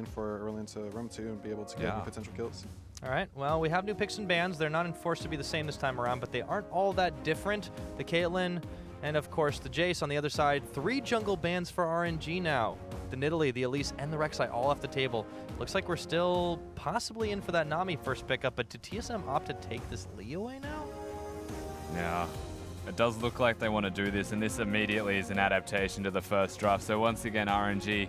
lane for Aurelion to roam to and be able to get any potential kills. All right, well, we have new picks and bans. They're not enforced to be the same this time around, but they aren't all that different. The Caitlyn and, of course, the Jace on the other side. 3 jungle bans for RNG now. The Nidalee, the Elise, and the Rek'Sai all off the table. Looks like we're still possibly in for that Nami first pickup, but did TSM opt to take this Lee away now? Yeah, it does look like they want to do this, and this immediately is an adaptation to the first draft. So once again, RNG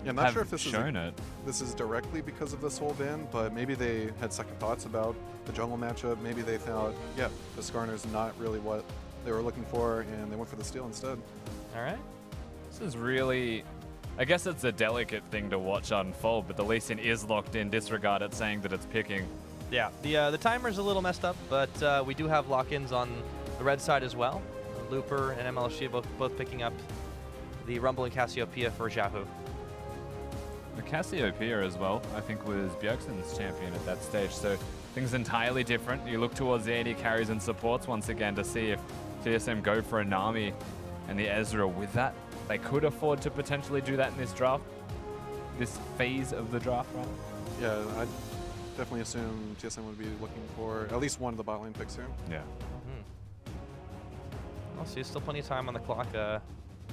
I'm not sure if this is directly because of this whole ban, but maybe they had second thoughts about the jungle matchup. Maybe they thought, yeah, the Skarner's not really what they were looking for, and they went for the steal instead. All right. This is really, I guess it's a delicate thing to watch unfold, but the Lee Sin is locked in. Disregard it, saying that it's picking. Yeah, the timer's a little messed up, but we do have lock-ins on the red side as well. Looper and mlxg both picking up the Rumble and Cassiopeia for xiohu. The Cassiopeia as well, I think, was Bjergsen's champion at that stage, so things entirely different. You look towards the AD carries and supports once again to see if TSM go for a Nami and the Ezreal with that. They could afford to potentially do that in this draft, this phase of the draft, right? Yeah, I definitely assume TSM would be looking for at least one of the bot lane picks here. Yeah. I'll see, still plenty of time on the clock,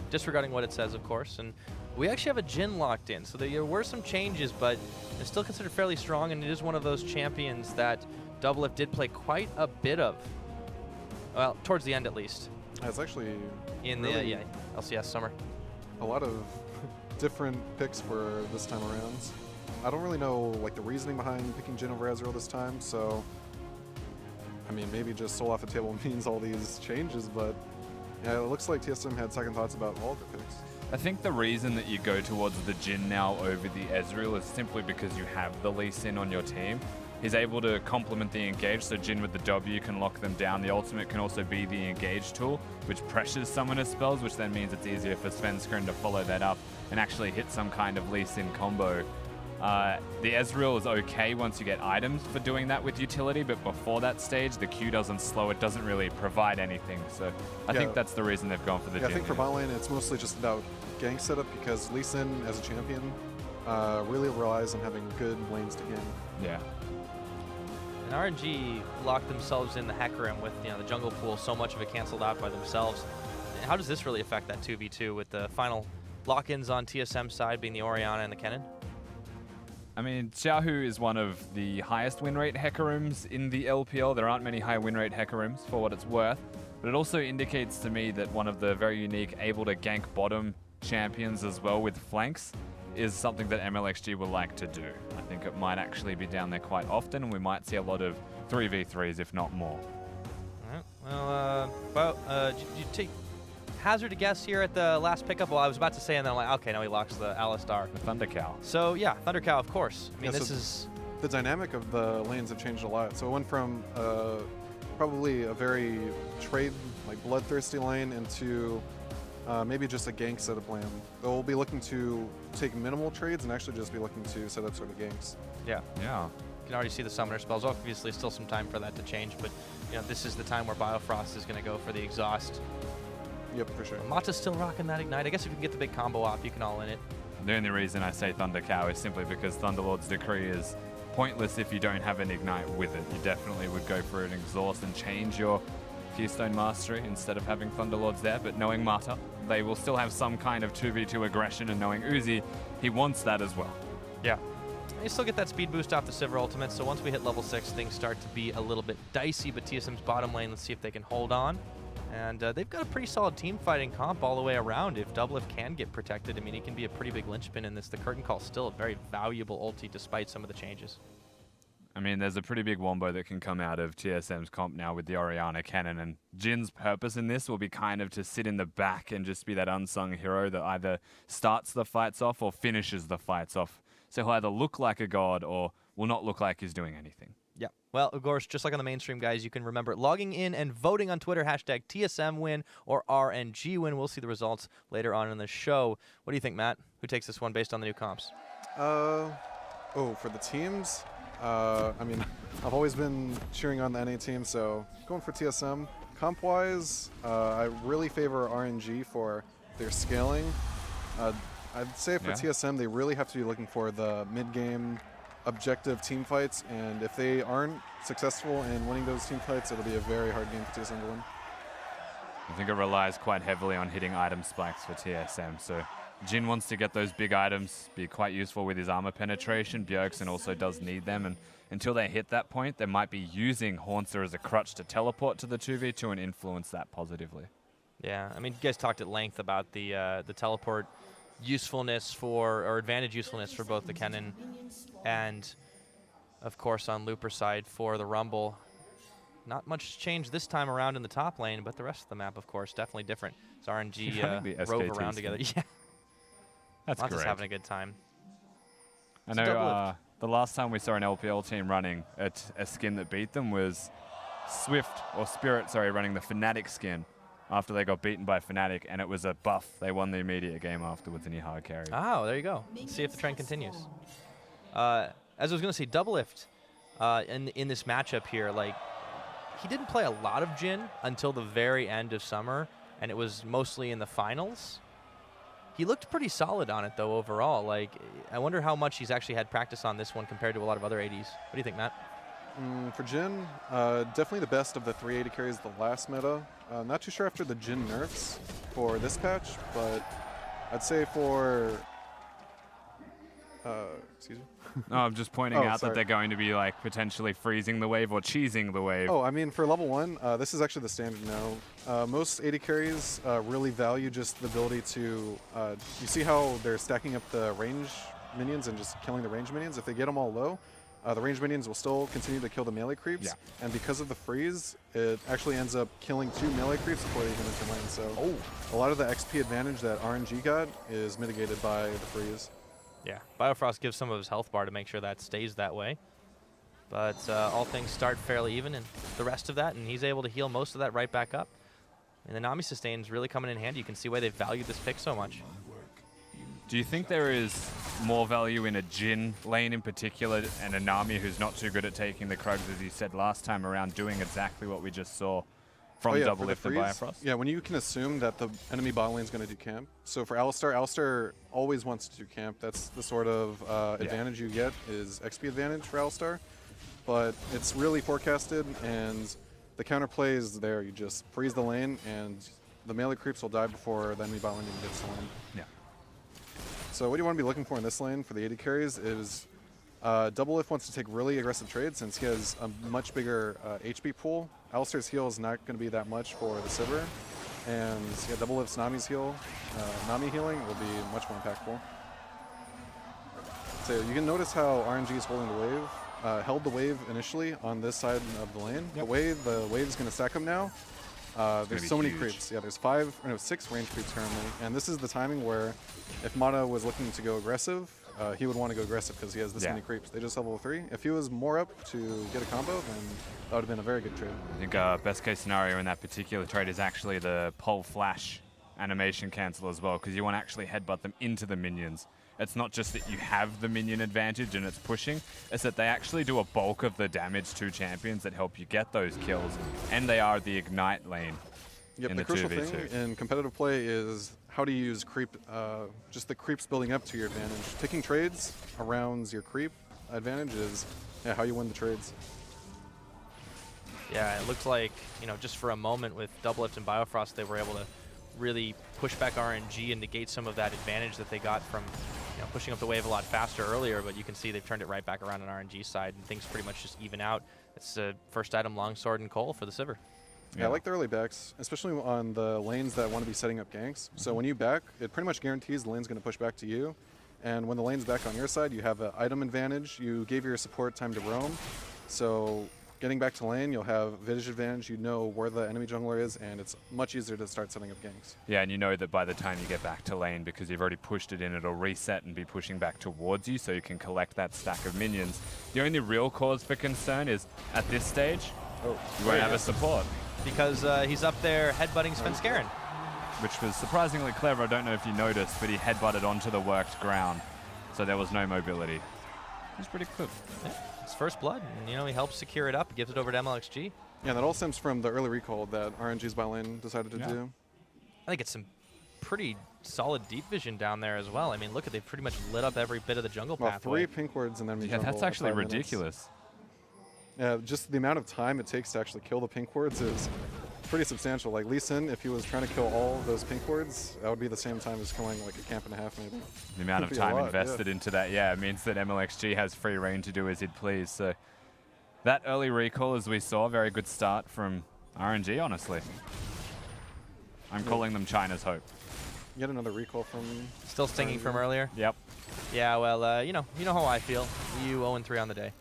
disregarding what it says, of course. And we actually have a Jhin locked in, so there were some changes, but it's still considered fairly strong, and it is one of those champions that DoubleLift did play quite a bit of. Well, towards the end at least. It's actually in really the LCS summer. A lot of different picks for this time around. I don't really know like the reasoning behind picking Jhin over Ezreal this time, so I mean maybe just soul off the table means all these changes, but yeah, it looks like TSM had second thoughts about all the picks. I think the reason that you go towards the Jhin now over the Ezreal is simply because you have the Lee Sin on your team. He's able to complement the engage, so Jhin with the W can lock them down. The ultimate can also be the engage tool, which pressures summoner spells, which then means it's easier for Svenskeren to follow that up and actually hit some kind of Lee Sin combo. The Ezreal is okay once you get items for doing that with utility, but before that stage, the Q doesn't slow, it doesn't really provide anything. So I think that's the reason they've gone for the Jhin. I think for bot lane, it's mostly just about gank setup because Lee Sin as a champion really relies on having good lanes to gain. Yeah. And RNG locked themselves in the Hecarim with the jungle pool, so much of it canceled out by themselves. How does this really affect that 2v2 with the final lock-ins on TSM side being the Orianna and the Kennen? I mean, xiohu is one of the highest win rate Hecarims in the LPL. There aren't many high win rate Hecarims for what it's worth, but it also indicates to me that one of the very unique able to gank bottom champions as well with flanks is something that mlxg will like to do. I think it might actually be down there quite often, and we might see a lot of 3v3s if not more. All right, did you take hazard a guess here at the last pickup? Well, I was about to say, and then I'm like, okay, now he locks the Alistar. The Thunder Cow. So yeah, Thunder Cow, of course. I mean, Yeah, this so is... The dynamic of the lanes have changed a lot. So it went from probably a very trade, like bloodthirsty lane into maybe just a gank setup lane. They'll be looking to take minimal trades and actually just be looking to set up sort of ganks. Yeah. Yeah. You can already see the summoner spells. Obviously, still some time for that to change, but this is the time where Biofrost is going to go for the exhaust. Yep, for sure. Mata's still rocking that Ignite. I guess if you can get the big combo off, you can all in it. The only reason I say Thunder Cow is simply because Thunderlord's Decree is pointless if you don't have an Ignite with it. You definitely would go for an exhaust and change your Keystone Mastery instead of having Thunderlords there, but knowing Mata, they will still have some kind of 2v2 aggression, and knowing Uzi, he wants that as well. Yeah. You still get that speed boost off the Sivir ultimate, so once we hit level 6, things start to be a little bit dicey, but TSM's bottom lane, let's see if they can hold on. And they've got a pretty solid team fighting comp all the way around. If DoubleLift can get protected, I mean, he can be a pretty big linchpin in this. The Curtain Call's still a very valuable ulti despite some of the changes. I mean, there's a pretty big wombo that can come out of TSM's comp now with the Orianna Kennen, and Jin's purpose in this will be kind of to sit in the back and just be that unsung hero that either starts the fights off or finishes the fights off. So he'll either look like a god or will not look like he's doing anything. Yeah. Well, of course, just like on the mainstream, guys, you can remember logging in and voting on Twitter, hashtag TSM win or RNG win. We'll see the results later on in the show. What do you think, Matt? Who takes this one based on the new comps? For the teams, I mean, I've always been cheering on the NA team, so going for TSM. Comp-wise, I really favor RNG for their scaling. I'd say for TSM, they really have to be looking for the mid-game objective team fights, and if they aren't successful in winning those team fights, it'll be a very hard game for TSM to win. I think it relies quite heavily on hitting item spikes for TSM, so Jhin wants to get those big items, be quite useful with his armor penetration. Bjergsen also does need them, and until they hit that point, they might be using Hauntzer as a crutch to teleport to the 2v2 and influence that positively. Yeah, I mean, you guys talked at length about the teleport usefulness or advantage usefulness for both the Kennen and, of course, on Looper's side for the Rumble. Not much change this time around in the top lane, but the rest of the map, of course, definitely different. It's RNG rove around together. Yeah, that's great. Just having a good time. I know the last time we saw an LPL team running a skin that beat them was Spirit, running the Fnatic skin after they got beaten by Fnatic, and it was a buff. They won the immediate game afterwards, and he hard carried. Oh, there you go. Let's see if the trend continues. As I was going to say, DoubleLift in this matchup here, like, he didn't play a lot of Jhin until the very end of summer, and it was mostly in the finals. He looked pretty solid on it, though, overall. Like, I wonder how much he's actually had practice on this one compared to a lot of other ADs. What do you think, Matt? For Jhin, definitely the best of the 380 carries the last meta. Not too sure after the Jhin nerfs for this patch, but I'd say for... excuse me? No, I'm just pointing out that they're going to be like potentially freezing the wave or cheesing the wave. Oh, I mean, for level 1, this is actually the standard now. Most AD carries really value just the ability to... you see how they're stacking up the range minions and just killing the range minions? If they get them all low, the range minions will still continue to kill the melee creeps. Yeah. And because of the freeze, it actually ends up killing 2 melee creeps before they even enter lane. So a lot of the XP advantage that RNG got is mitigated by the freeze. Yeah, Biofrost gives some of his health bar to make sure that stays that way. But all things start fairly even, and the rest of that, and he's able to heal most of that right back up. And the Nami sustain is really coming in handy. You can see why they valued this pick so much. Do you think there is more value in a Jhin lane in particular and a Nami who's not too good at taking the Krugs, as you said last time around, doing exactly what we just saw from DoubleLift and Biofrost? Yeah, when you can assume that the enemy bot lane is going to do camp. So for Alistar always wants to do camp. That's the sort of advantage you get, is XP advantage for Alistar. But it's really forecasted, and the counterplay is there. You just freeze the lane, and the melee creeps will die before the enemy bot lane even gets to lane. Yeah. So what you want to be looking for in this lane for the AD carries is DoubleLift wants to take really aggressive trades since he has a much bigger HP pool. Alistar's heal is not going to be that much for the Sivir, and yeah, DoubleLift's Nami's heal, Nami healing will be much more impactful. So you can notice how RNG is holding the wave, held the wave initially on this side of the lane. Yep. The wave is going to stack up now. There's so many creeps. Yeah, there's 6 range creeps currently, and this is the timing where if Mata was looking to go aggressive, he would want to go aggressive because he has this many creeps. They just level 3. If he was more up to get a combo, then that would have been a very good trade. I think best case scenario in that particular trade is actually the pole flash animation cancel as well, because you want to actually headbutt them into the minions. It's not just that you have the minion advantage and it's pushing, it's that they actually do a bulk of the damage to champions that help you get those kills, and they are the ignite lane. Yep, the crucial thing in competitive play is how to use creep, just the creeps building up to your advantage. Taking trades around your creep advantage is how you win the trades. Yeah, it looks like, just for a moment with DoubleLift and Biofrost, they were able to really push back RNG and negate some of that advantage that they got from pushing up the wave a lot faster earlier, but you can see they've turned it right back around on RNG's side, and things pretty much just even out. It's first item longsword and Cole for the Sivir. Yeah, I like the early backs, especially on the lanes that want to be setting up ganks. So when you back, it pretty much guarantees the lane's going to push back to you. And when the lane's back on your side, you have an item advantage. You gave your support time to roam. So getting back to lane, you'll have vintage advantage. You know where the enemy jungler is, and it's much easier to start setting up ganks. Yeah, and you know that by the time you get back to lane, because you've already pushed it in, it'll reset and be pushing back towards you, so you can collect that stack of minions. The only real cause for concern is, at this stage, you won't have a support. Because he's up there headbutting Svenskeren. Which was surprisingly clever. I don't know if you noticed, but he headbutted onto the worked ground, so there was no mobility. It was pretty cool. Yeah, it's first blood, and he helps secure it up, gives it over to mlxg. Yeah, that all stems from the early recall that RNG's bot lane decided to do. I think it's some pretty solid deep vision down there as well. I mean, look at, they've pretty much lit up every bit of the jungle Well, pathway. 3 pink wards and then Yeah, that's actually ridiculous. Yeah, just the amount of time it takes to actually kill the pink wards is pretty substantial. Like Lee Sin, if he was trying to kill all of those pink wards, that would be the same time as killing like a camp and a half maybe. The amount of Could be a time lot, invested into that, yeah, it means that mlxg has free reign to do as he'd please. So that early recall, as we saw, very good start from RNG, honestly. I'm calling them China's hope. Yet another recall from... Still stinging from earlier? Yep. Yeah, well, you know how I feel. You 0-3 on the day.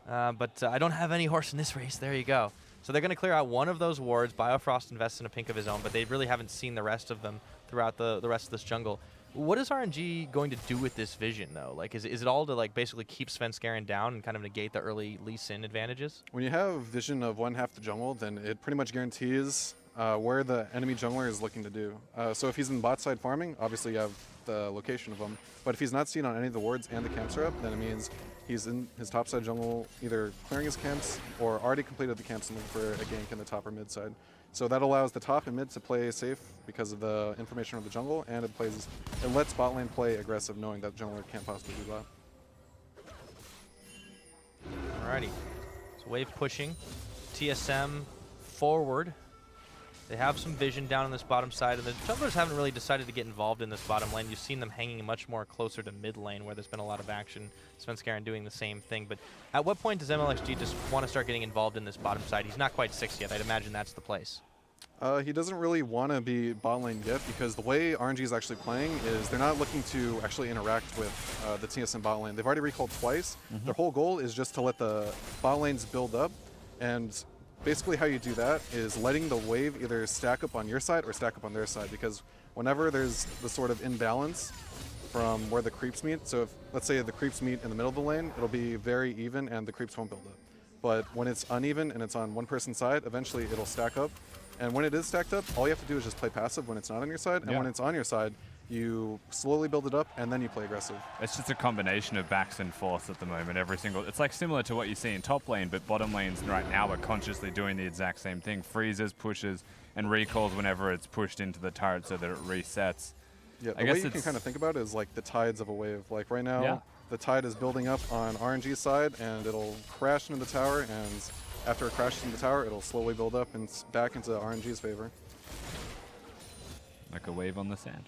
But I don't have any horse in this race. There you go. So they're going to clear out one of those wards. Biofrost invests in a pink of his own, but they really haven't seen the rest of them throughout the rest of this jungle. What is RNG going to do with this vision, though? Like, is it all to like basically keep Svenskeren down and kind of negate the early Lee Sin advantages? When you have vision of one half the jungle, then it pretty much guarantees where the enemy jungler is looking to do. So if he's in bot side farming, obviously you have the location of him. But if he's not seen on any of the wards and the camps are up, then it means he's in his top side jungle, either clearing his camps or already completed the camps and looking for a gank in the top or mid side. So that allows the top and mid to play safe because of the information of the jungle, and it lets bot lane play aggressive, knowing that jungler can't possibly do bot. Alrighty. So wave pushing. TSM forward. They have some vision down on this bottom side, and the junglers haven't really decided to get involved in this bottom lane. You've seen them hanging much more closer to mid lane, where there's been a lot of action. Svenskeren doing the same thing. But at what point does mlxg just want to start getting involved in this bottom side? He's not quite 6 yet. I'd imagine that's the place. He doesn't really want to be bot lane yet, because the way RNG is actually playing is they're not looking to actually interact with the TSM bot lane. They've already recalled twice. Their whole goal is just to let the bot lanes build up, and basically how you do that is letting the wave either stack up on your side or stack up on their side, because whenever there's the sort of imbalance from where the creeps meet, so if let's say the creeps meet in the middle of the lane, it'll be very even and the creeps won't build up. But when it's uneven and it's on one person's side, eventually it'll stack up. And when it is stacked up, all you have to do is just play passive when it's not on your side, and when it's on your side, you slowly build it up and then you play aggressive. It's just a combination of backs and force at the moment. It's like similar to what you see in top lane, but bottom lanes right now are consciously doing the exact same thing. Freezes, pushes, and recalls whenever it's pushed into the turret so that it resets. Yeah, the way you can kind of think about it is like the tides of a wave. Like right now, the tide is building up on RNG's side, and it'll crash into the tower, and after it crashes into the tower, it'll slowly build up and back into RNG's favor. Like a wave on the sand.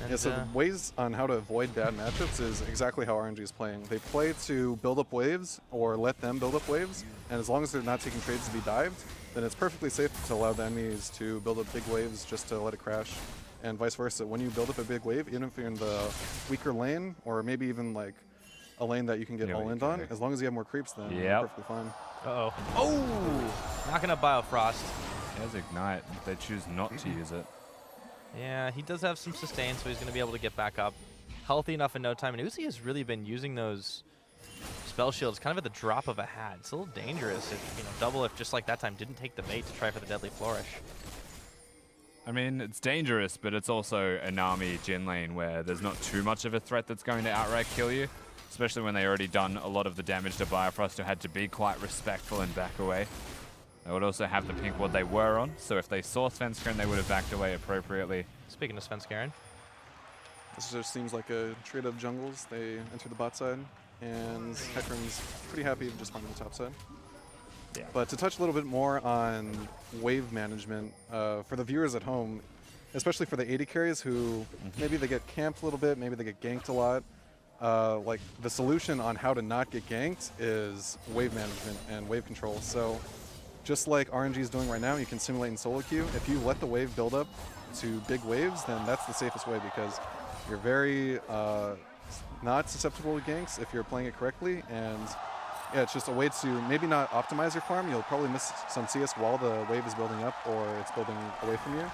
And yeah, so the ways on how to avoid bad matchups is exactly how RNG is playing. They play to build up waves or let them build up waves, and as long as they're not taking trades to be dived, then it's perfectly safe to allow the enemies to build up big waves just to let it crash, and vice versa. When you build up a big wave, even if you're in the weaker lane, or maybe even like a lane that you can get all-in on, as long as you have more creeps, then you're perfectly fine. Uh-oh. Oh! Knocking up Biofrost. He has Ignite. They choose not to use it. Yeah, he does have some sustain, so he's going to be able to get back up. Healthy enough in no time. And Uzi has really been using those spell shields kind of at the drop of a hat. It's a little dangerous if, you know, DoubleLift just like that time didn't take the bait to try for the Deadly Flourish. I mean, it's dangerous, but it's also a Nami Jhin lane where there's not too much of a threat that's going to outright kill you, especially when they already done a lot of the damage to Biofrost, who had to be quite respectful and back away. They would also have the pink ward they were on, so if they saw Svenskeren, they would have backed away appropriately. Speaking of Svenskeren. This just seems like a trade of jungles. They enter the bot side, and Hecarim's pretty happy just farming the top side. Yeah. But to touch a little bit more on wave management, for the viewers at home, especially for the AD carries who maybe they get camped a little bit, maybe they get ganked a lot, like the solution on how to not get ganked is wave management and wave control. So just like RNG is doing right now, you can simulate in solo queue. If you let the wave build up to big waves, then that's the safest way, because you're very not susceptible to ganks if you're playing it correctly. And yeah, it's just a way to maybe not optimize your farm. You'll probably miss some CS while the wave is building up or it's building away from you,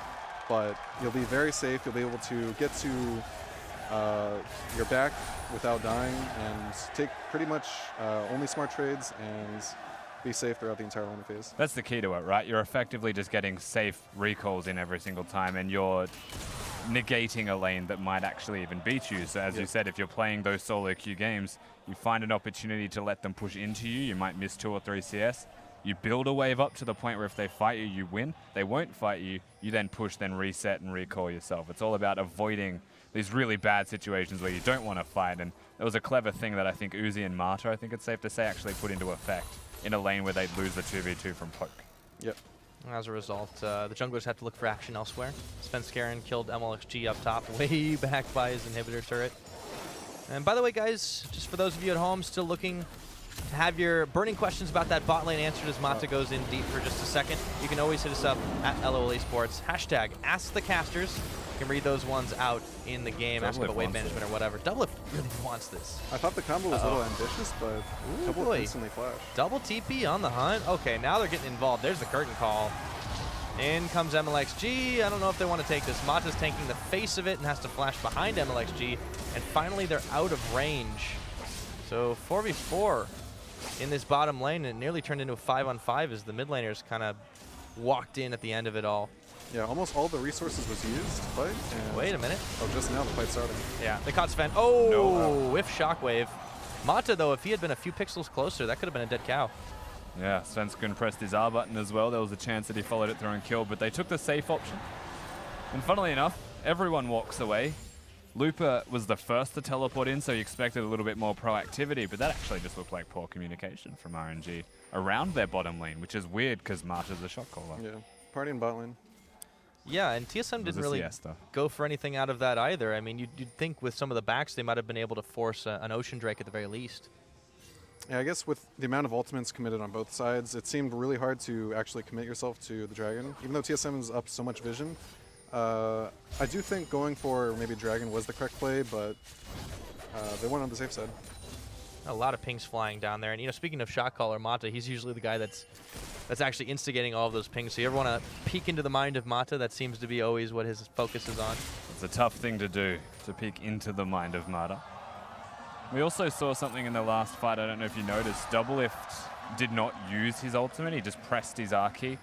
but you'll be very safe. You'll be able to get to your back without dying and take pretty much only smart trades and be safe throughout the entire lane phase. That's the key to it, right? You're effectively just getting safe recalls in every single time, and you're negating a lane that might actually even beat you. So as you said, if you're playing those solo queue games, you find an opportunity to let them push into you. You might miss 2 or 3 CS. You build a wave up to the point where if they fight you, you win. They won't fight you. You then push, then reset and recall yourself. It's all about avoiding these really bad situations where you don't want to fight. And it was a clever thing that I think Uzi and Marta, I think it's safe to say, actually put into effect in a lane where they'd lose the 2v2 from poke. Yep. As a result, the junglers have to look for action elsewhere. Svenskeren killed mlxg up top, way back by his inhibitor turret. And by the way, guys, just for those of you at home still looking to have your burning questions about that bot lane answered as Mata goes in deep for just a second, you can always hit us up at LoL Esports. Hashtag #AskTheCasters. You can read those ones out in the game, ask about wave management or whatever. DoubleLift really wants this. I thought the combo was a little ambitious, but DoubleLift instantly flashed. Double TP on the hunt. Okay, now they're getting involved. There's the curtain call. In comes mlxg. I don't know if they want to take this. Mata's tanking the face of it and has to flash behind mlxg. And finally, they're out of range. So 4v4 in this bottom lane, and it nearly turned into a 5-on-5 as the mid laners kind of walked in at the end of it all. Yeah, almost all the resources was used to fight. And Wait a minute. Oh, just now the fight's starting. Yeah, they caught Sven. Oh, No. whiff shockwave. Mata, though, if he had been a few pixels closer, that could have been a dead cow. Yeah, Svenskeren pressed his R button as well. There was a chance that he followed it through and killed, but they took the safe option. And funnily enough, everyone walks away. Looper was the first to teleport in, so you expected a little bit more proactivity, but that actually just looked like poor communication from RNG around their bottom lane, which is weird because Marta's a shot caller. Yeah, party in bot lane. Yeah, and TSM didn't really go for anything out of that either. I mean, you'd think with some of the backs they might have been able to force an Ocean Drake at the very least. Yeah, I guess with the amount of ultimates committed on both sides, it seemed really hard to actually commit yourself to the Dragon. Even though TSM is up so much vision, I do think going for maybe Dragon was the correct play, but they went on the safe side. A lot of pings flying down there. And, you know, speaking of shot caller, Mata, he's usually the guy that's actually instigating all of those pings. So you ever want to peek into the mind of Mata? That seems to be always what his focus is on. It's a tough thing to do, to peek into the mind of Mata. We also saw something in the last fight, I don't know if you noticed. DoubleLift did not use his ultimate, he just pressed his R key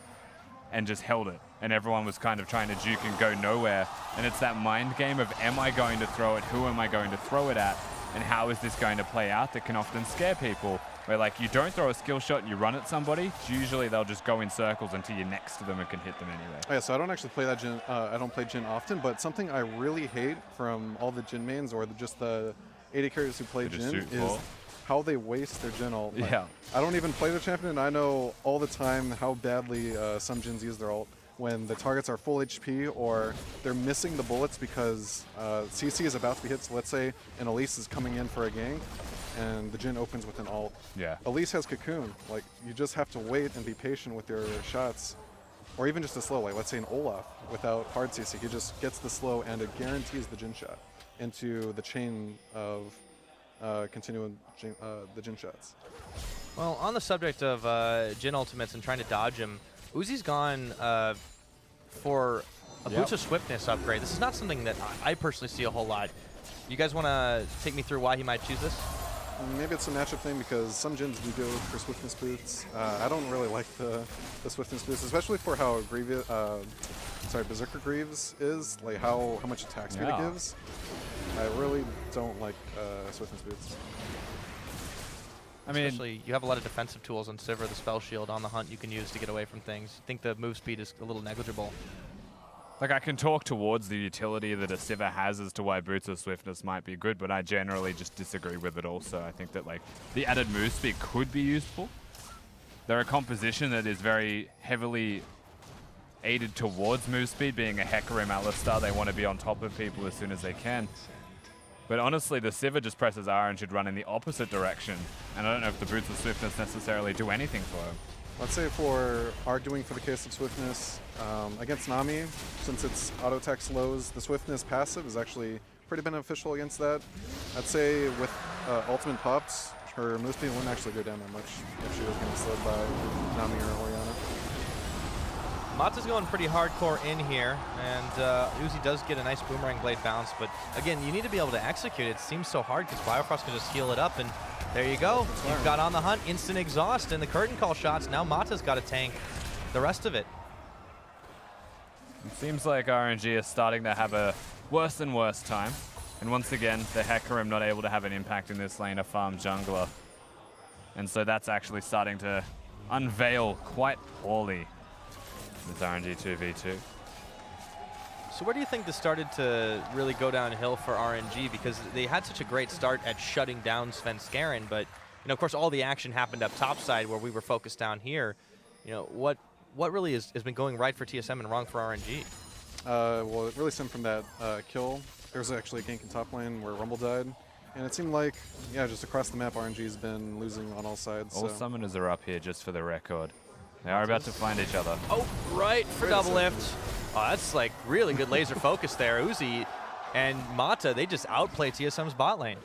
and just held it. And everyone was kind of trying to juke and go nowhere. And it's that mind game of, am I going to throw it? Who am I going to throw it at? And how is this going to play out that can often scare people? Where like you don't throw a skill shot and you run at somebody, usually they'll just go in circles until you're next to them and can hit them anyway. Oh, yeah, so I don't actually play that Jhin, I don't play Jhin often, but something I really hate from all the Jhin mains or just the AD carriers who play Jhin is how they waste their Jhin ult. Like, yeah. I don't even play the champion, and I know all the time how badly some Jhins use their ult when the targets are full HP or they're missing the bullets because CC is about to be hit. So let's say an Elise is coming in for a gank and the Jhin opens with an ult. Yeah. Elise has Cocoon. Like, you just have to wait and be patient with your shots. Or even just a slow, like let's say an Olaf without hard CC. He just gets the slow and it guarantees the Jhin shot into the chain of continuing the Jhin shots. Well, on the subject of Jhin ultimates and trying to dodge him, Uzi's gone for a Boots of Swiftness upgrade. This is not something that I personally see a whole lot. You guys want to take me through why he might choose this? Maybe it's a matchup thing because some Jhins do go for Swiftness boots. I don't really like the Swiftness boots, especially for how Berserker Greaves is, like how much attack speed it gives. I really don't like Swiftness boots. I mean, especially you have a lot of defensive tools on Sivir, the spell shield on the hunt you can use to get away from things. I think the move speed is a little negligible. Like, I can talk towards the utility that a Sivir has as to why Boots of Swiftness might be good, but I generally just disagree with it also. I think that, like, the added move speed could be useful. They're a composition that is very heavily aided towards move speed, being a Hecarim Alistar. They want to be on top of people as soon as they can. But honestly, the Sivir just presses R and should run in the opposite direction. And I don't know if the Boots of Swiftness necessarily do anything for him. Let's say for arguing for the case of Swiftness, against Nami, since its auto attack slows, the Swiftness passive is actually pretty beneficial against that. I'd say with ultimate pops, her move speed wouldn't actually go down that much if she was getting slowed by Nami or Orianna. Mata's going pretty hardcore in here, and Uzi does get a nice Boomerang Blade bounce, but again, you need to be able to execute it. It seems so hard because Biofrost can just heal it up, and there you go. You've got on the hunt, instant exhaust, and the curtain call shots. Now Mata's got to tank the rest of it. It seems like RNG is starting to have a worse and worse time. And once again, the Hecarim not able to have an impact in this lane, a farm jungler. And so that's actually starting to unveil quite poorly this RNG 2v2. So where do you think this started to really go downhill for RNG? Because they had such a great start at shutting down Svenskeren, but you know, of course, all the action happened up topside where we were focused down here. You know, what really has been going right for TSM and wrong for RNG? Well, it really stemmed from that kill. There was actually a gank in top lane where Rumble died, and it seemed like, yeah, just across the map, RNG's been losing on all sides. All summoners are up here, just for the record. They are about to find each other. Oh, right for DoubleLift. Oh, that's like really good laser focus there. Uzi and Mata, they just outplay TSM's bot lane.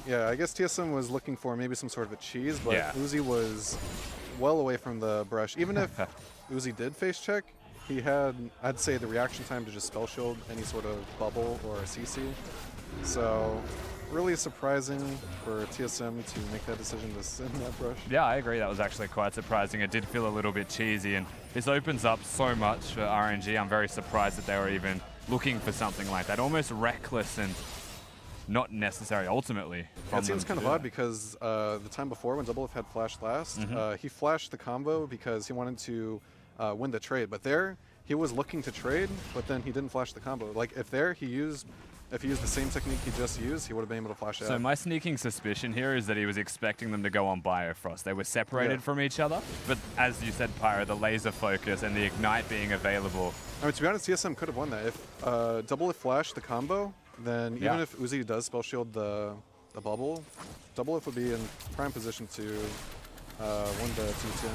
Yeah, I guess TSM was looking for maybe some sort of a cheese, but yeah. Uzi was well away from the brush. Even if Uzi did face check, he had, I'd say, the reaction time to just spell shield any sort of bubble or a CC. So really surprising for TSM to make that decision to send that brush. Yeah, I agree. That was actually quite surprising. It did feel a little bit cheesy, and this opens up so much for RNG. I'm very surprised that they were even looking for something like that. Almost reckless and not necessary ultimately. Yeah, it seems kind of odd because the time before when DoubleLift had flashed last, he flashed the combo because he wanted to win the trade. But there, he was looking to trade, but then he didn't flash the combo. Like if he used the same technique he just used, he would have been able to flash out. So my sneaking suspicion here is that he was expecting them to go on Biofrost. They were separated from each other, but as you said, Pyro, the laser focus and the ignite being available. I mean, to be honest, TSM could have won that. If DoubleLift flashed the combo, then even if Uzi does spell shield the bubble, DoubleLift would be in prime position to win the T2.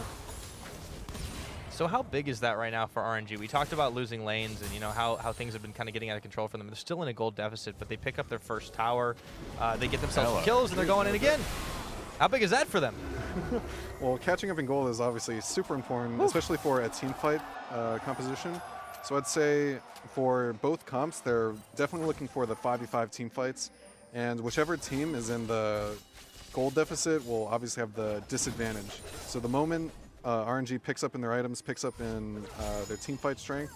So how big is that right now for RNG? We talked about losing lanes and you know how things have been kind of getting out of control for them. They're still in a gold deficit, but they pick up their first tower. They get themselves some kills and they're going in again. How big is that for them? Well, catching up in gold is obviously super important, especially for a team fight composition. So I'd say for both comps, they're definitely looking for the 5v5 team fights, and whichever team is in the gold deficit will obviously have the disadvantage. So the moment RNG picks up in their items, picks up in their team fight strength,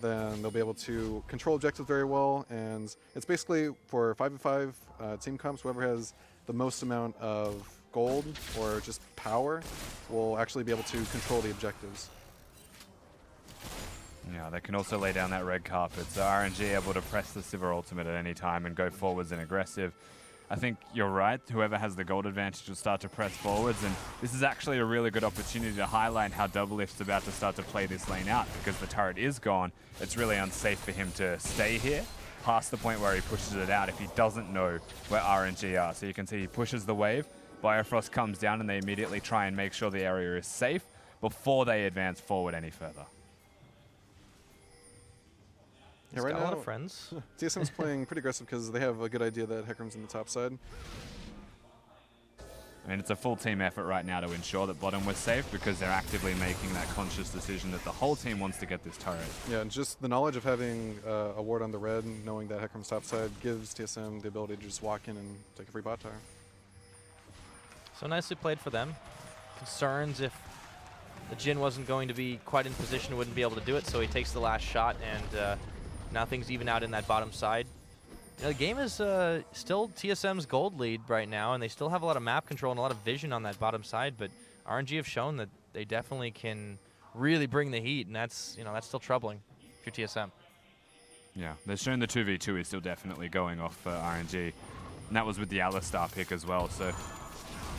then they'll be able to control objectives very well, and it's basically for 5v5 team comps, whoever has the most amount of gold or just power will actually be able to control the objectives. Yeah, they can also lay down that red carpet, so RNG able to press the Sivir ultimate at any time and go forwards and aggressive. I think you're right, whoever has the gold advantage will start to press forwards, and this is actually a really good opportunity to highlight how DoubleLift's about to start to play this lane out, because the turret is gone. It's really unsafe for him to stay here past the point where he pushes it out if he doesn't know where RNG are. So you can see he pushes the wave, Biofrost comes down, and they immediately try and make sure the area is safe before they advance forward any further. Yeah, right got now, a lot of friends. TSM's playing pretty aggressive because they have a good idea that Hecarim's in the top side. I mean, it's a full team effort right now to ensure that bottom was safe, because they're actively making that conscious decision that the whole team wants to get this turret. Yeah, and just the knowledge of having a ward on the red, knowing that Hecarim's top side, gives TSM the ability to just walk in and take a free bot tower. So nicely played for them. Concerns if the Jhin wasn't going to be quite in position, wouldn't be able to do it, so he takes the last shot, and now things even out in that bottom side. You know, the game is still TSM's gold lead right now, and they still have a lot of map control and a lot of vision on that bottom side, but RNG have shown that they definitely can really bring the heat, and that's, you know, that's still troubling if you're TSM. Yeah, they've shown the 2v2 is still definitely going off for RNG, and that was with the Alistar pick as well, so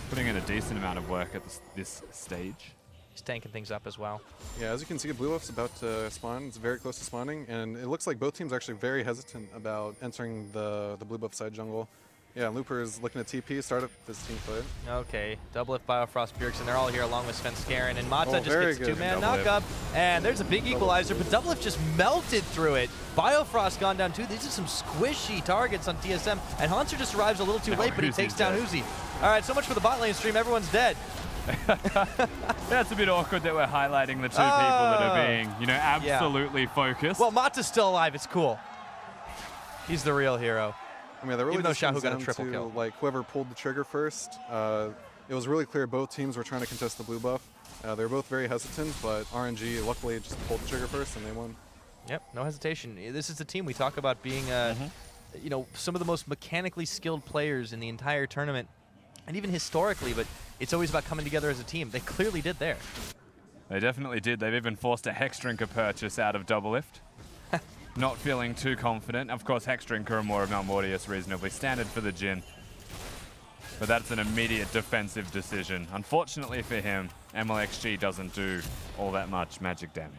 putting in a decent amount of work at this stage. He's tanking things up as well. Yeah, as you can see, Blue Buff's about to spawn. It's very close to spawning, and it looks like both teams are actually very hesitant about entering the Blue Buff side jungle. Yeah, Looper is looking to TP, start up this team fight. Okay, DoubleLift, Biofrost, Bjergsen, they're all here along with Svenskeren, and Mata just gets good. 2-man knock-up, and there's a big equalizer, but DoubleLift just melted through it. Biofrost gone down too. These are some squishy targets on TSM, and Hauntzer just arrives a little too late, but he takes down Uzi. All right, so much for the bot lane stream. Everyone's dead. That's a bit awkward that we're highlighting the two people that are being, you know, absolutely focused. Well, Mata's still alive. It's cool. He's the real hero. I mean, that really Even though just comes xiohu got a down triple to, kill. like, whoever pulled the trigger first. It was really clear both teams were trying to contest the blue buff. They were both very hesitant, but RNG luckily just pulled the trigger first and they won. Yep, no hesitation. This is the team we talk about being, you know, some of the most mechanically skilled players in the entire tournament. and even historically, but it's always about coming together as a team. They clearly did there. They definitely did. They've even forced a Hex Drinker purchase out of DoubleLift. Not feeling too confident. Of course, Hex Drinker and more of Malmortius reasonably standard for the Jhin. But that's an immediate defensive decision. Unfortunately for him, mlxg doesn't do all that much magic damage.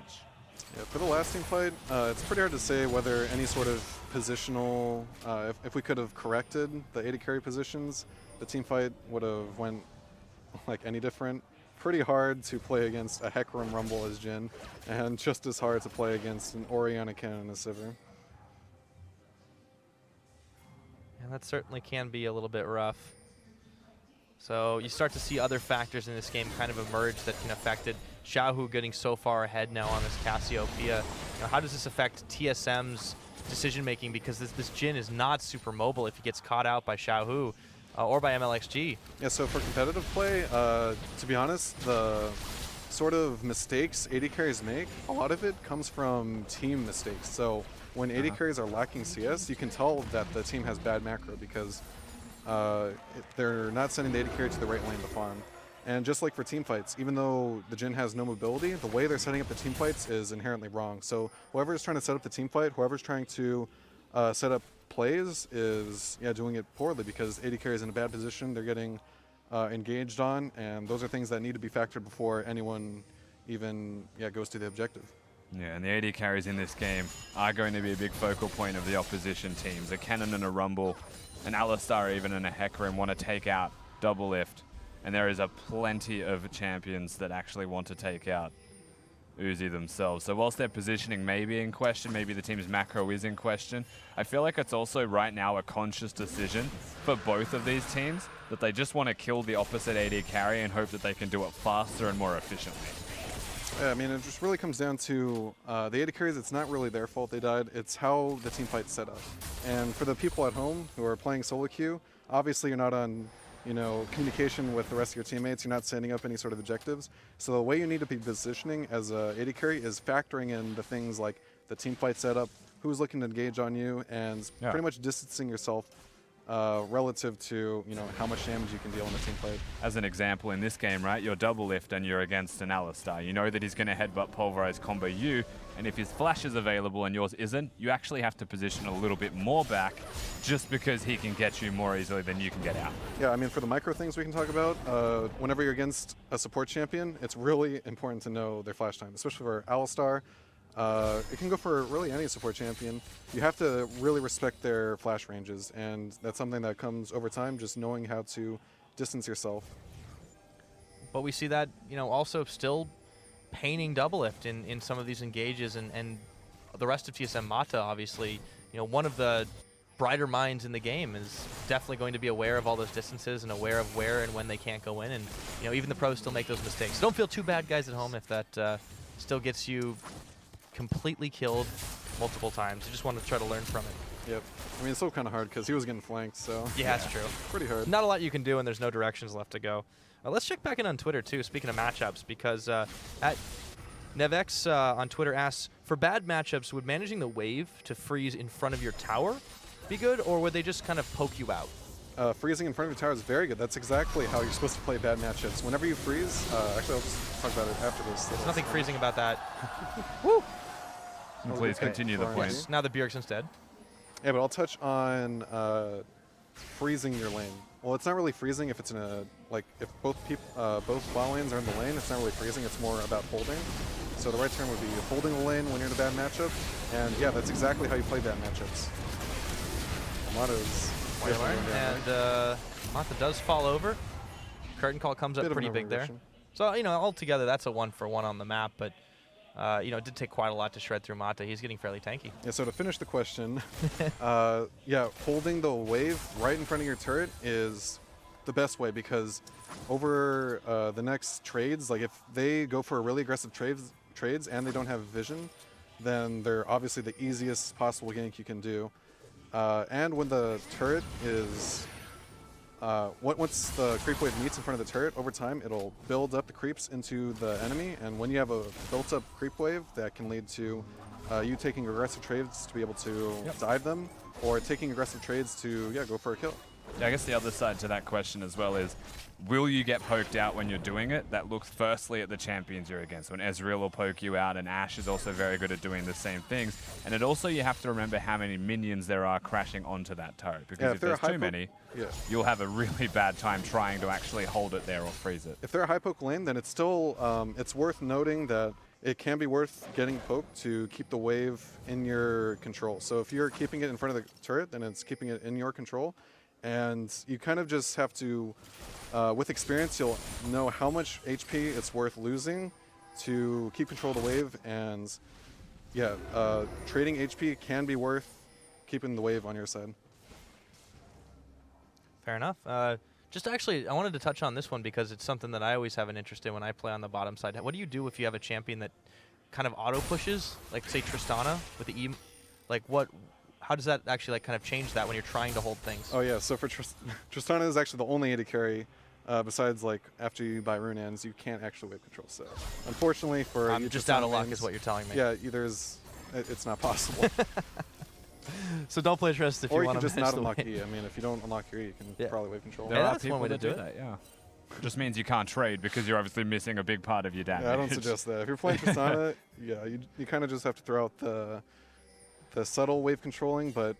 Yeah, for the last team fight, it's pretty hard to say whether any sort of positional, if we could have corrected the AD carry positions, the team fight would have went like any different. Pretty hard to play against a Hecarim Rumble as Jhin, and just as hard to play against an Orianna Kennen as Sivir. And that certainly can be a little bit rough. So you start to see other factors in this game kind of emerge that can affect it. Xiohu getting so far ahead now on this Cassiopeia. How does this affect TSM's decision making? Because this Jhin is not super mobile if he gets caught out by Xiohu or by mlxg. Yeah, so for competitive play, to be honest, the sort of mistakes AD carries make, a lot of it comes from team mistakes. So when AD carries are lacking CS, you can tell that the team has bad macro because they're not sending the AD carry to the right lane to farm. And just like for team fights, even though the Jhin has no mobility, the way they're setting up the team fights is inherently wrong. So whoever's trying to set up the team fight, whoever's trying to set up plays is doing it poorly because AD carry is in a bad position. They're getting engaged on, and those are things that need to be factored before anyone even goes to the objective. Yeah, and the AD carries in this game are going to be a big focal point of the opposition teams. A Kennen and a Rumble, an Alistar even and a Hecarim want to take out DoubleLift, and there is a plenty of champions that actually want to take out Uzi themselves. So whilst their positioning may be in question, maybe the team's macro is in question, I feel like it's also right now a conscious decision for both of these teams that they just want to kill the opposite AD carry and hope that they can do it faster and more efficiently. Yeah, I mean, it just really comes down to the AD carries. It's not really their fault they died. It's how the team fight's set up. And for the people at home who are playing solo queue, obviously you're not on communication with the rest of your teammates. You're not setting up any sort of objectives. So the way you need to be positioning as a AD carry is factoring in the things like the team fight setup, who's looking to engage on you, and pretty much distancing yourself relative to how much damage you can deal in a team fight. As an example, in this game, right, you're DoubleLift and you're against an Alistar. You know that he's going to headbutt pulverize combo you, and if his flash is available and yours isn't, you actually have to position a little bit more back just because he can get you more easily than you can get out. Yeah, I mean, for the micro things we can talk about, whenever you're against a support champion, it's really important to know their flash time, especially for Alistar. It can go for really any support champion. You have to really respect their flash ranges, and that's something that comes over time, just knowing how to distance yourself. But we see that, also still painting DoubleLift in some of these engages, and the rest of TSM Mata, obviously, one of the brighter minds in the game is definitely going to be aware of all those distances and aware of where and when they can't go in, and even the pros still make those mistakes. So don't feel too bad, guys at home, if that still gets you completely killed multiple times. You just want to try to learn from it. Yep. I mean, it's still kind of hard because he was getting flanked, so... Yeah, that's true. Pretty hard. Not a lot you can do, and there's no directions left to go. Let's check back in on Twitter, too, speaking of matchups, because at Nevx on Twitter asks, for bad matchups, would managing the wave to freeze in front of your tower be good, or would they just kind of poke you out? Freezing in front of your tower is very good. That's exactly how you're supposed to play bad matchups. Whenever you freeze... actually, I'll just talk about it after this. There's nothing freezing about that. Woo! Please continue the point. Yes, now the Bjergsen's dead. Yeah, but I'll touch on freezing your lane. Well, it's not really freezing if it's in a if both bot lanes are in the lane. It's not really freezing. It's more about holding. So the right term would be holding the lane when you're in a bad matchup. And yeah, that's exactly how you play bad matchups. Mata's and Mata does fall over. Curtain call comes up pretty big there. So altogether that's a 1-for-1 on the map, but. It did take quite a lot to shred through Mata. He's getting fairly tanky. Yeah, so to finish the question, holding the wave right in front of your turret is the best way because over the next trades, like if they go for a really aggressive trades and they don't have vision, then they're obviously the easiest possible gank you can do. And when the turret is... once the creep wave meets in front of the turret, over time it'll build up the creeps into the enemy, and when you have a built-up creep wave, that can lead to you taking aggressive trades to be able to dive them, or taking aggressive trades to go for a kill. I guess the other side to that question as well is, will you get poked out when you're doing it? That looks firstly at the champions you're against. When Ezreal will poke you out, and Ashe is also very good at doing the same things. And it also, you have to remember how many minions there are crashing onto that turret. Because if there's too many, you'll have a really bad time trying to actually hold it there or freeze it. If they're a high poke lane, then it's still, it's worth noting that it can be worth getting poked to keep the wave in your control. So if you're keeping it in front of the turret, then it's keeping it in your control. And you kind of just have to, with experience, you'll know how much HP it's worth losing to keep control of the wave. And yeah, trading HP can be worth keeping the wave on your side. Fair enough. Just actually, I wanted to touch on this one because it's something that I always have an interest in when I play on the bottom side. What do you do if you have a champion that kind of auto pushes, like say Tristana with the E? Like how does that actually like kind of change that when you're trying to hold things? Oh yeah, so for Tristana is actually the only AD carry besides like after you buy Runeans, you can't actually wave control. So unfortunately for I'm you just Tristana out of luck mains, is what you're telling me. Yeah, it's not possible. So don't play Trist if you want to manage the wave. Or you can just not unlock wave. E. I mean, if you don't unlock your E, you can probably wave control. There Yeah, are that's one people way to that do do that, yeah. It just means you can't trade because you're obviously missing a big part of your damage. Yeah, I don't suggest that. If you're playing Tristana, yeah, you kind of just have to throw out the subtle wave controlling, but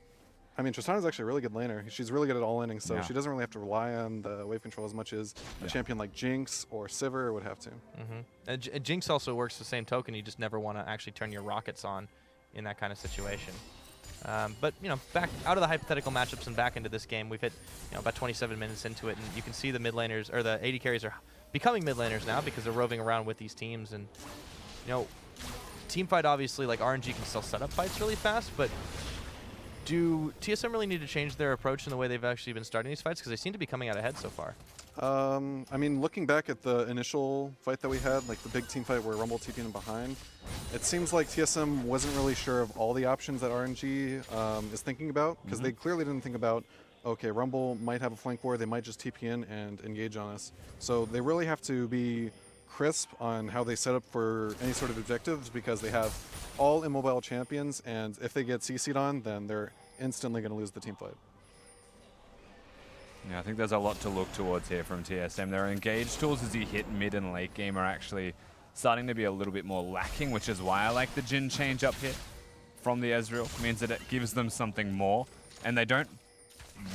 I mean, Tristana's actually a really good laner. She's really good at all-inning, so she doesn't really have to rely on the wave control as much as a champion like Jinx or Sivir would have to. And Jinx also works the same token. You just never want to actually turn your rockets on in that kind of situation. But, you know, back out of the hypothetical matchups and back into this game, we've hit, you know, about 27 minutes into it, and you can see the mid laners, or the AD carries are becoming mid laners now because they're roving around with these teams. And, you know, team fight, obviously, like RNG can still set up fights really fast, but do TSM really need to change their approach in the way they've actually been starting these fights? Because they seem to be coming out ahead so far. I mean, looking back at the initial fight that we had, like the big team fight where Rumble TP'd in behind, it seems like TSM wasn't really sure of all the options that RNG is thinking about, because they clearly didn't think about, okay, Rumble might have a flank war, they might just TP in and engage on us. So they really have to be crisp on how they set up for any sort of objectives, because they have all immobile champions, and if they get CC'd on, then they're instantly going to lose the team fight. Yeah, I think there's a lot to look towards here from TSM. Their engage tools as you hit mid and late game are actually starting to be a little bit more lacking, which is why I like the Jhin change up hit from the Ezreal. It means that it gives them something more, and they don't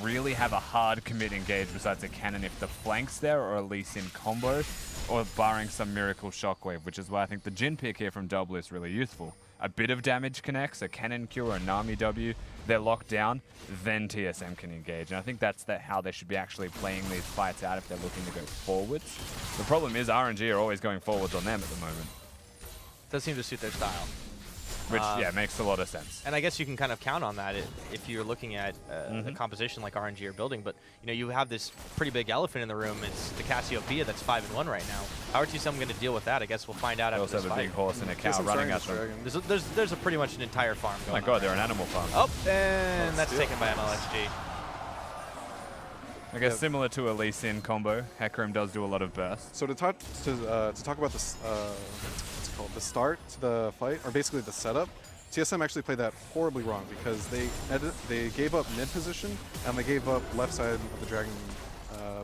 really have a hard commit engage besides a Kennen if the flank's there, or at least in combo, or barring some miracle shockwave, which is why I think the Jhin pick here from DoubleLift is really useful. A bit of damage connects, a Kennen Q or a Nami W, they're locked down, then TSM can engage. And I think that's how they should be actually playing these fights out if they're looking to go forwards. The problem is RNG are always going forwards on them at the moment. Does seem to suit their style. Which, yeah, makes a lot of sense. And I guess you can kind of count on that if you're looking at a composition like RNG are building. But, you know, you have this pretty big elephant in the room. It's the Cassiopeia that's 5-1 right now. How are TSM going to deal with that? I guess we'll find out after this fight. They also have a big horse and a cow running at them. There's a pretty much an entire farm going on. My god, they're an animal farm. Oh, and that's taken by mlxg. I guess similar to a Lee Sin combo, Hecarim does do a lot of bursts. So to talk about this, what's it called, the start to the fight, or basically the setup, TSM actually played that horribly wrong, because they gave up mid position and they gave up left side of the dragon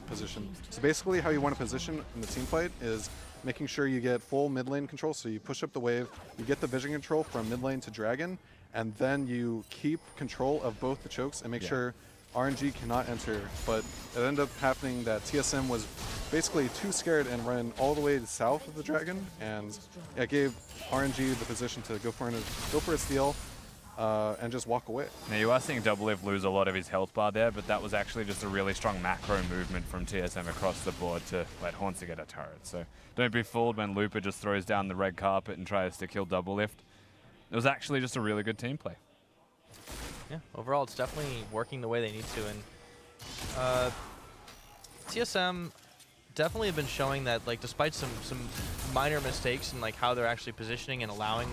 position. So basically how you want to position in the team fight is making sure you get full mid lane control, so you push up the wave, you get the vision control from mid lane to dragon, and then you keep control of both the chokes and make sure RNG cannot enter. But it ended up happening that TSM was basically too scared and ran all the way to south of the dragon, and it gave RNG the position to go for a steal and just walk away. Now you are seeing DoubleLift lose a lot of his health bar there, but that was actually just a really strong macro movement from TSM across the board to let Hauntzer get a turret. So don't be fooled when Looper just throws down the red carpet and tries to kill DoubleLift. It was actually just a really good team play. Yeah, overall it's definitely working the way they need to, and TSM definitely have been showing that, like, despite some minor mistakes in like how they're actually positioning and allowing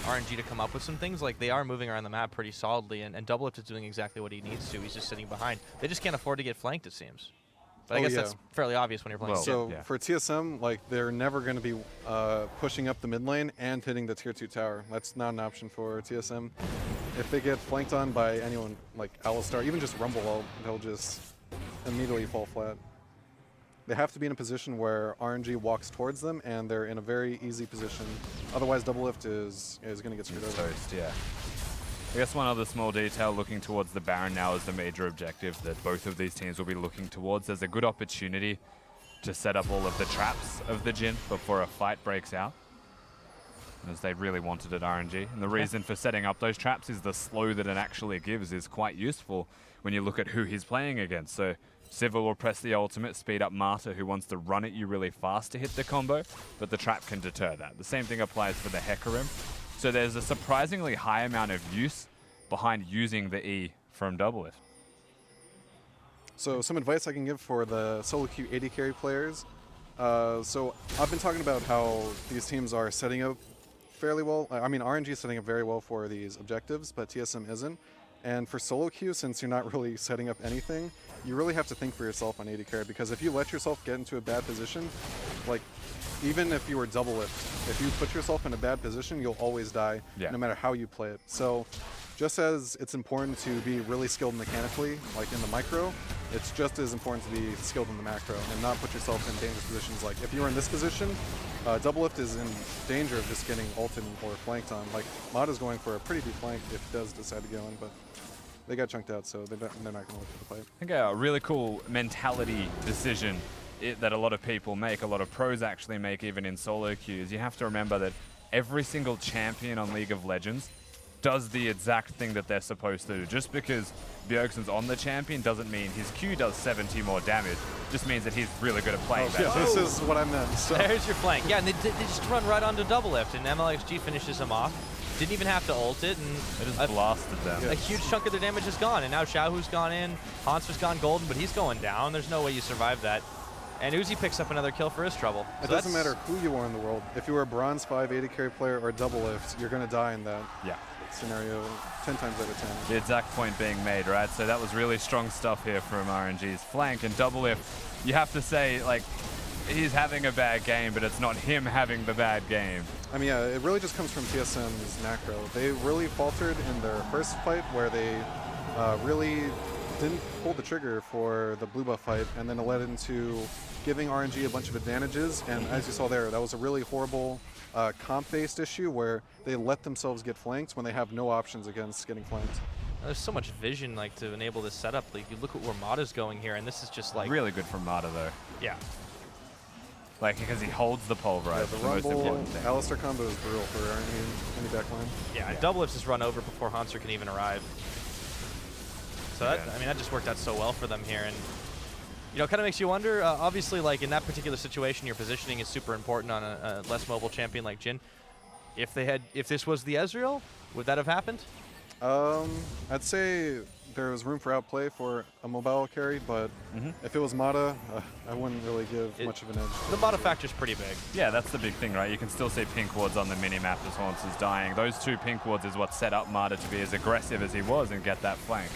RNG to come up with some things, like they are moving around the map pretty solidly, and DoubleLift is doing exactly what he needs to. He's just sitting behind. They just can't afford to get flanked, it seems. But I guess that's fairly obvious when you're playing. So for TSM, like, they're never going to be pushing up the mid lane and hitting the tier 2 tower. That's not an option for TSM. If they get flanked on by anyone like Alistar, even just Rumble, they'll just immediately fall flat. They have to be in a position where RNG walks towards them and they're in a very easy position. Otherwise, DoubleLift is going to get screwed over. Toast, yeah. I guess one other small detail, looking towards the Baron now is the major objective that both of these teams will be looking towards. There's a good opportunity to set up all of the traps of the Jhin before a fight breaks out, as they really wanted at RNG. And the reason for setting up those traps is the slow that it actually gives is quite useful when you look at who he's playing against. So Sivir will press the ultimate, speed up Marta, who wants to run at you really fast to hit the combo, but the trap can deter that. The same thing applies for the Hecarim. So there's a surprisingly high amount of use behind using the E from DoubleLift. So some advice I can give for the solo queue AD carry players. So I've been talking about how these teams are setting up fairly well. I mean, RNG is setting up very well for these objectives, but TSM isn't. And for solo queue, since you're not really setting up anything, you really have to think for yourself on AD carry, because if you let yourself get into a bad position, like even if you were DoubleLift, if you put yourself in a bad position, you'll always die, no matter how you play it. So just as it's important to be really skilled mechanically, like in the micro, it's just as important to be skilled in the macro and not put yourself in dangerous positions. Like if you were in this position, DoubleLift is in danger of just getting ulted or flanked on. Like Mata's going for a pretty deep flank if he does decide to go in, but they got chunked out, so they're not going to look at the fight. I think a really cool mentality decision that a lot of people make, a lot of pros actually make even in solo queues. You have to remember that every single champion on League of Legends does the exact thing that they're supposed to do. Just because Bjergsen's on the champion doesn't mean his Q does 70 more damage. Just means that he's really good at playing that. Yeah, this is what I meant. So. There's your flank. Yeah, and they just run right onto DoubleLift, and mlxg finishes him off. Didn't even have to ult it, and it just blasted them. A huge chunk of their damage is gone, and now xiohu's gone in, Hauntzer's gone golden, but he's going down. There's no way you survive that. And Uzi picks up another kill for his trouble. It doesn't matter who you are in the world. If you were a bronze 5 AD carry player or DoubleLift, you're going to die in that scenario 10 times out of 10. The exact point being made, right? So that was really strong stuff here from RNG's flank. And DoubleLift, you have to say, like, he's having a bad game, but it's not him having the bad game. I mean, yeah, it really just comes from TSM's macro. They really faltered in their first fight where they really didn't pull the trigger for the blue buff fight, and then it led into giving RNG a bunch of advantages. And as you saw there, that was a really horrible comp-based issue where they let themselves get flanked when they have no options against getting flanked. There's so much vision, like, to enable this setup. Like, you look at where Mata's going here, and this is just like really good for Mata though. Yeah. Like, because he holds the pulverize. Yeah, the Rumble, Alistar combo is brutal for any backline. Yeah, and DoubleLift just run over before Hauntzer can even arrive. So that, I mean, that just worked out so well for them here, and you know, kind of makes you wonder. Obviously, like in that particular situation, your positioning is super important on a less mobile champion like Jhin. If this was the Ezreal, would that have happened? I'd say there was room for outplay for a mobile carry, but if it was Mata, I wouldn't really give much of an edge. The Mata factor's pretty big. Yeah, that's the big thing, right? You can still see pink wards on the minimap as Hauntzer is dying. Those two pink wards is what set up Mata to be as aggressive as he was and get that flank.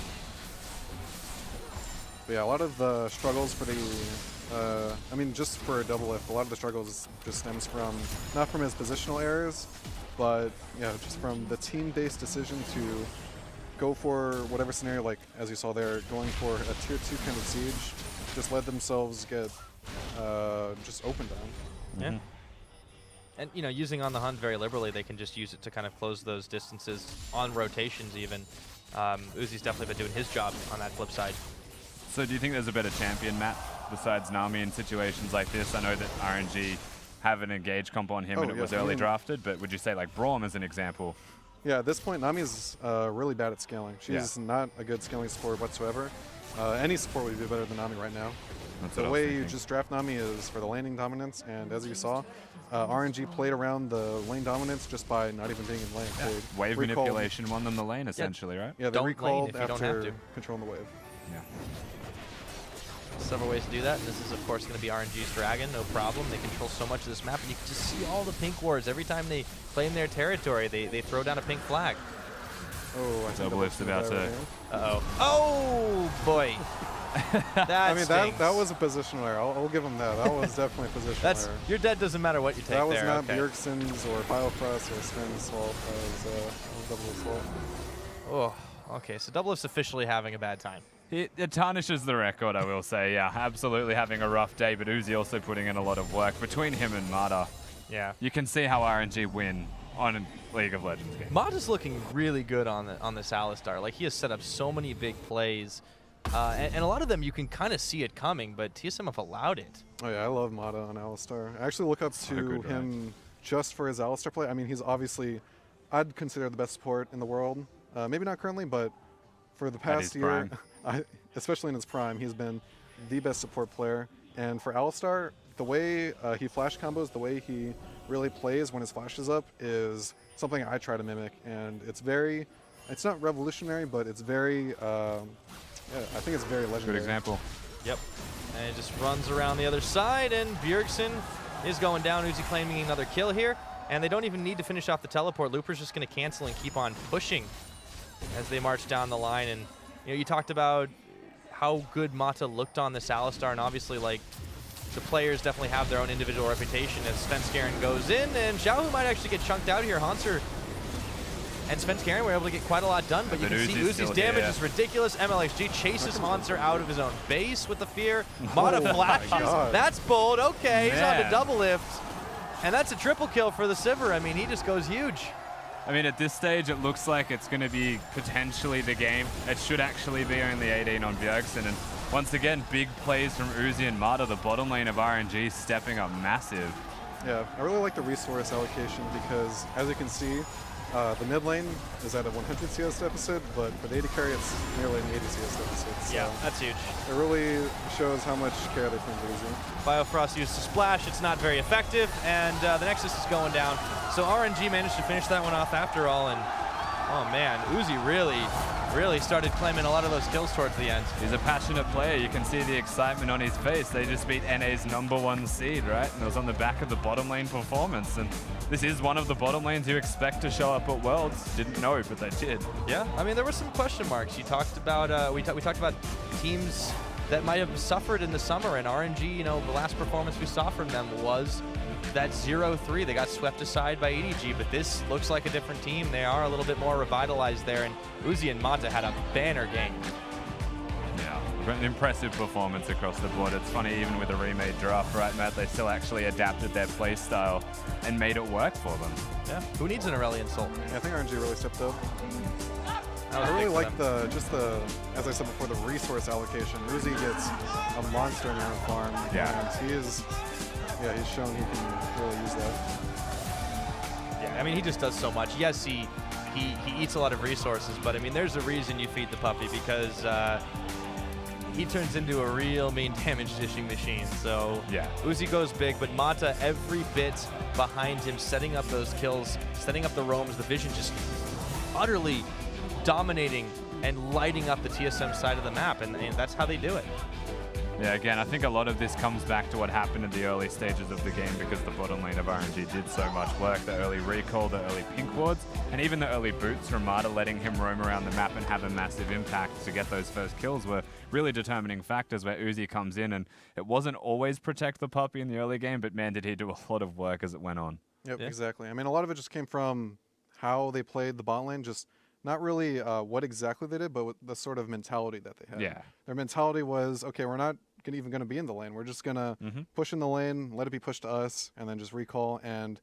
But yeah, a lot of the struggles for the, I mean, just for DoubleLift, a lot of the struggles just stems from, not from his positional errors, but yeah, just from the team-based decision to go for whatever scenario, like as you saw there, going for a tier 2 kind of siege, just let themselves get just opened on. Yeah. And you know, using on the hunt very liberally, they can just use it to kind of close those distances on rotations even. Uzi's definitely been doing his job on that flip side. So do you think there's a better champion, Matt, besides Nami in situations like this? I know that RNG have an engage comp on him and it was early drafted, but would you say like Braum as an example? Yeah, at this point, Nami's really bad at scaling. She's not a good scaling support whatsoever. Any support would be better than Nami right now. The way you just draft Nami is for the laning dominance, and as you saw, RNG played around the lane dominance just by not even being in lane. Yeah. Wave manipulation won them the lane, essentially, right? Yeah, they recalled after controlling the wave. Yeah. Several ways to do that, and this is of course going to be RNG's Dragon, no problem. They control so much of this map, and you can just see all the pink wards. Every time they claim their territory, they throw down a pink flag. Oh, I think DoubleLift's about to... Uh-oh. Oh, boy. I mean, that was a positional error. I'll give him that. That was definitely a positional error. You're dead doesn't matter what you take there. That was not Bjergsen's or Biofrost or Sven's fault. That was DoubleLift's fault. Oh, okay. So DoubleLift's officially having a bad time. It tarnishes the record, I will say. Yeah, absolutely having a rough day, but Uzi also putting in a lot of work. Between him and Mata, Yeah. you can see how RNG win on a League of Legends game. Mata's looking really good on this Alistar. Like, he has set up so many big plays. And a lot of them you can kind of see it coming, but TSM have allowed it. Oh yeah, I love Mata on Alistar. I actually look up to him just for his Alistar play. I mean, he's obviously, I'd consider the best support in the world. Maybe not currently, but for the past year, especially in his prime, he's been the best support player. And for Alistar, the way he flash combos, the way he really plays when his flash is up is something I try to mimic. And it's not revolutionary, but it's very, I think it's very legendary. Good example. Yep. And it just runs around the other side, and Bjergsen is going down. Uzi claiming another kill here. And they don't even need to finish off the teleport. Looper's just going to cancel and keep on pushing as they march down the line. And you talked about how good Mata looked on this Alistar, and obviously, like, the players definitely have their own individual reputation as Svenskeren goes in, and xiohu might actually get chunked out here. Hauntzer and Svenskeren were able to get quite a lot done, but you can see Uzi's damage is ridiculous. mlxg chases Hauntzer out of his own base with the fear. Mata flashes. That's bold. Okay, he's on to DoubleLift. And that's a triple kill for the Sivir. I mean, he just goes huge. I mean, at this stage, it looks like it's going to be potentially the game. It should actually be only 18 on Bjergsen. And once again, big plays from Uzi and Mata. The bottom lane of RNG stepping up massive. Yeah, I really like the resource allocation because, as you can see, the mid lane is at a 100 CS deficit, but for the AD carry, it's nearly an 80 CS deficit. So yeah, that's huge. It really shows how much care they put into Uzi. Biofrost used to splash. It's not very effective, and the Nexus is going down. So RNG managed to finish that one off after all, and oh man, Uzi really started claiming a lot of those kills towards the end. He's a passionate player. You can see the excitement on his face. They just beat NA's #1 seed, right? And it was on the back of the bottom lane performance. And this is one of the bottom lanes you expect to show up at Worlds. Didn't know, but they did. Yeah, I mean, there were some question marks. You talked about, we talked about teams that might have suffered in the summer, and RNG, the last performance we saw from them was that 0-3. They got swept aside by ADG, but this looks like a different team. They are a little bit more revitalized there, and Uzi and Mata had a banner game. Yeah, an impressive performance across the board. It's funny, even with a remade draft, right, Matt, they still actually adapted their play style and made it work for them. Yeah, who needs an Aurelion Soul? Yeah, I think RNG really stepped up. I really like as I said before, the resource allocation. Uzi gets a monster amount of farm. Yeah. And he's shown he can really use that. Yeah, I mean, he just does so much. Yes, he eats a lot of resources, but I mean, there's a reason you feed the puppy, because he turns into a real mean damage dishing machine. So yeah, Uzi goes big, but Mata every bit behind him, setting up those kills, setting up the roams, the vision, just utterly dominating and lighting up the TSM side of the map, and that's how they do it. Yeah, again, I think a lot of this comes back to what happened in the early stages of the game, because the bottom lane of RNG did so much work. The early recall, the early pink wards, and even the early boots from Mata letting him roam around the map and have a massive impact to get those first kills were really determining factors, where Uzi comes in, and it wasn't always protect the puppy in the early game, but man, did he do a lot of work as it went on. Yep, exactly. I mean, a lot of it just came from how they played the bot lane, just not really what exactly they did, but the sort of mentality that they had. Yeah. Their mentality was, okay, we're not even going to be in the lane. We're just going to push in the lane, let it be pushed to us, and then just recall. And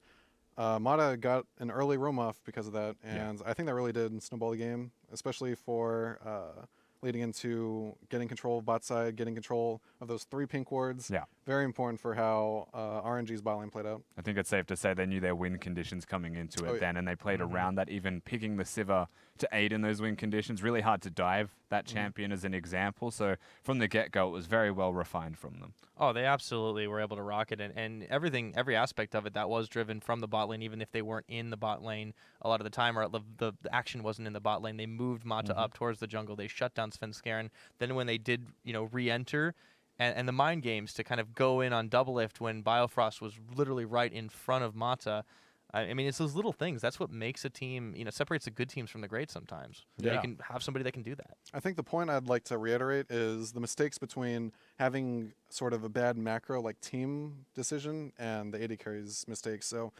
Mata got an early roam off because of that, and I think that really did snowball the game, especially for leading into getting control of bot side, getting control of those 3 pink wards. Yeah. Very important for how RNG's bot lane played out. I think it's safe to say they knew their win conditions coming into it then, and they played around that, even picking the Sivir to aid in those win conditions. Really hard to dive that champion as an example. So from the get-go, it was very well refined from them. Oh, they absolutely were able to rock it, and every aspect of it that was driven from the bot lane, even if they weren't in the bot lane a lot of the time, or the action wasn't in the bot lane. They moved Mata up towards the jungle. They shut down Svenskeren. Then when they did, re-enter, and the mind games to kind of go in on DoubleLift when Biofrost was literally right in front of Mata. I mean, it's those little things. That's what makes a team, separates the good teams from the great sometimes. Yeah. You can have somebody that can do that. I think the point I'd like to reiterate is the mistakes between having sort of a bad macro like team decision and the AD carry's mistakes. So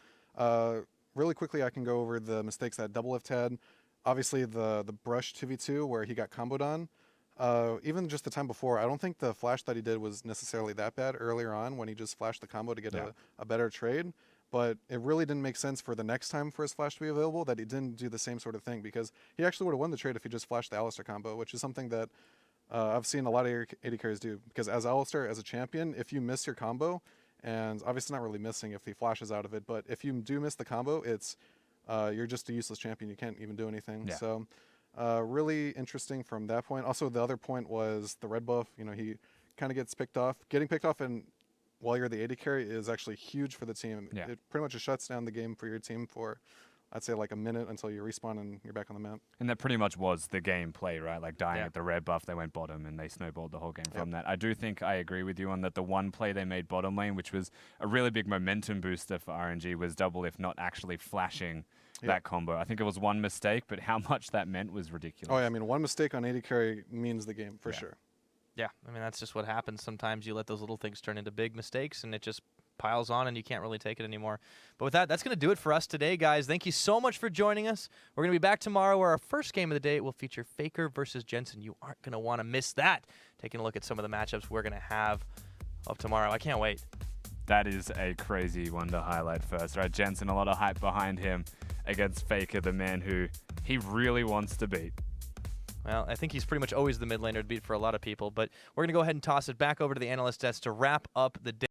really quickly, I can go over the mistakes that DoubleLift had. Obviously, the brush 2v2 where he got comboed on. even just the time before, I don't think the flash that he did was necessarily that bad earlier on when he just flashed the combo to get a better trade. But it really didn't make sense for the next time for his flash to be available that he didn't do the same sort of thing, because he actually would have won the trade if he just flashed the Alistar combo, which is something that I've seen a lot of AD carries do. Because as Alistar, as a champion, if you miss your combo, and obviously not really missing if he flashes out of it, but if you do miss the combo, it's you're just a useless champion. You can't even do anything. Yeah. So really interesting from that point. Also, the other point was the red buff. You know, he kind of gets picked off. Getting picked off and while you're the AD carry is actually huge for the team. Yeah. It pretty much just shuts down the game for your team for, I'd say, like a minute until you respawn and you're back on the map. And that pretty much was the game play, right? Like dying Yeah. at the red buff, they went bottom and they snowballed the whole game from that. I do think I agree with you on that. The one play they made bottom lane, which was a really big momentum booster for RNG, was DoubleLift not actually flashing that combo. I think it was one mistake, but how much that meant was ridiculous. Oh yeah, I mean, one mistake on AD carry means the game for sure. Yeah, I mean, that's just what happens. Sometimes you let those little things turn into big mistakes, and it just piles on, and you can't really take it anymore. But with that, that's going to do it for us today, guys. Thank you so much for joining us. We're going to be back tomorrow, where our first game of the day will feature Faker versus Jensen. You aren't going to want to miss that. Taking a look at some of the matchups we're going to have of tomorrow. I can't wait. That is a crazy one to highlight first, right? Jensen, a lot of hype behind him against Faker, the man who he really wants to beat. Well, I think he's pretty much always the mid laner to beat for a lot of people, but we're going to go ahead and toss it back over to the analyst desk to wrap up the day.